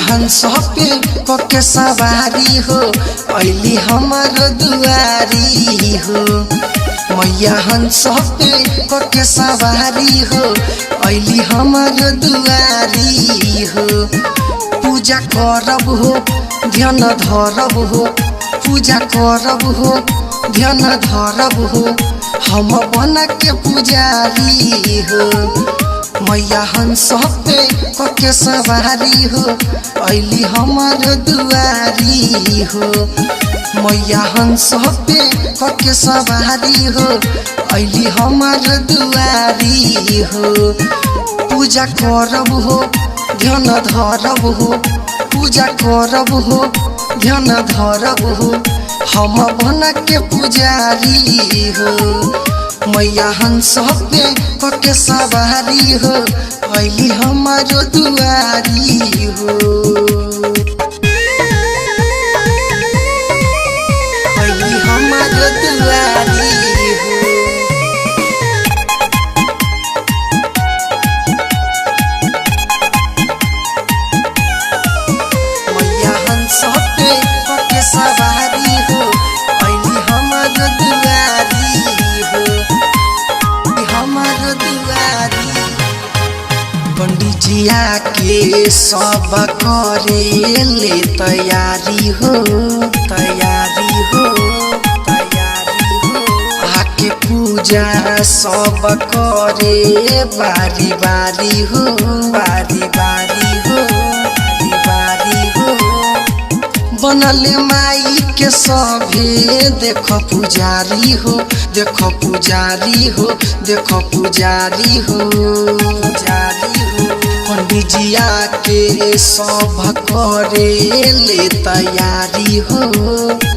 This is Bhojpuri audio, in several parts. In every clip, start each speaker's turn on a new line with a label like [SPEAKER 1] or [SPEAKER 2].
[SPEAKER 1] हंस पे कके सवारी हो अइली हमर दुआरी हो। मैया हंस पे कके सवारी हो अइली हमर दुआरी हो। पूजा करब हो ध्यान धरब हो, पूजा करब हो ध्यान धरब हो, हम बन के पुजारी हो। मैया हंस पे कके सवारी हो अइली हमर दुआरी हो। मैया हंस पे कके सवारी हो अइली हमर दुआरी हो। पूजा करब हो ध्यान धरब हो, पूजा करब हो ध्यान धरब हो, हम बन के पुजारी हो। मैया हंस पे कके सवारी हो अइली हमर दुआरी हो, अइली हमर दुआरी हो। मैया हंस पे कके सवारी हो अइली हमर दुआरी हो, हमर दुआरी। पंडित जी आके सब करे ले तैयारी हो, तैयारी हो, तैयारी हो। आके पूजा सब करे बारी बारी हो, बारी बारी हो, बारी बारी हो। बनले माई के सभे देख पुजारी हो, देख पुजारी हो, देख पुजारी हो, पुजारी हो। पंडित जी आके सब करे ले तैयारी हो,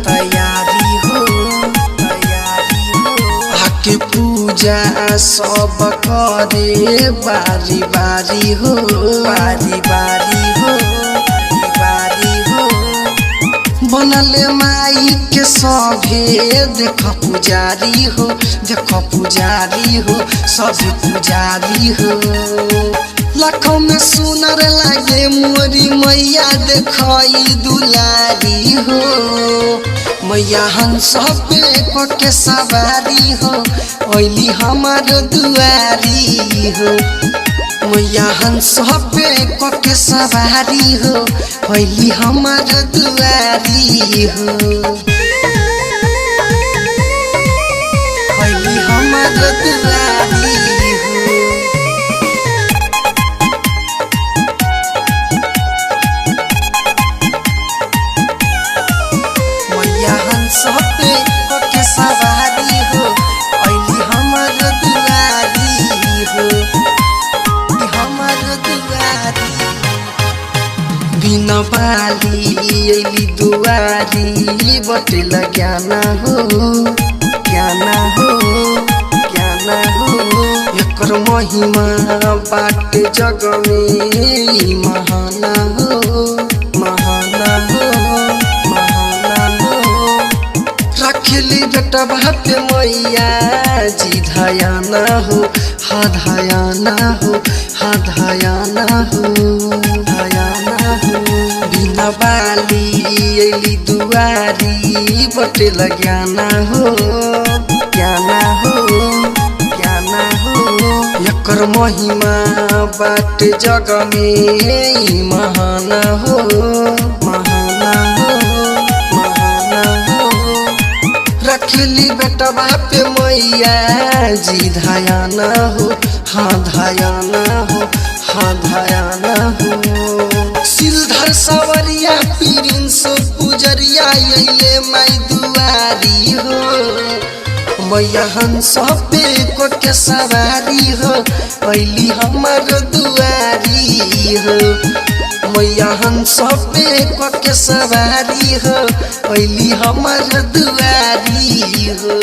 [SPEAKER 1] तैयारी हो, तैयारी हो। आके पूजा सब करे बारी बारी हो, बारी बारी हो, बारी बारी हो। बनले माई के सभे देख पुजारी हो, देख पुजारी हो, सभी पुजारी हो। लाखों में सुनर लागे मोरी मैया देखई दुलारी हो। मैया हंस पे कके सवारी हो अइली हमर दुआरी हो। मैया हंस पे कके सवारी हो अइली हमर दुआरी हो, अइली हमर दुआरी हो। मैया हंस पे कके सवारी हो अइली हमर दुआरी हो, हमर दुआरी। बिना बाली अइली दुआरी बटे ज्ञान हो, ज्ञान हो, ज्ञान हो। एकर महिमा बाट जग में महान हो, महान हो, महान हो। रखली बेटा बाप मैया जी धयान हो, हा धयान हो, हा धयान हो, धयान हो। बिना बाली अइली दुआरी बटे ज्ञान हो, ज्ञान हो, ज्ञान हो। एकर महिमा बाट जग में महान हो, महान हो, महान हो। रखली बेटा बाप मैया जी धयान हो, हाँ धयान हो, हाँ धयान हो। सिलधर सवरिया प्रिंस पुजरिया अइले माई दुआरी हो। मैया हंस पे कके सवारी हो अइली हमर दुआरी हो। मैया हंस पे कके सवारी हो अइली हमर दुआरी हो।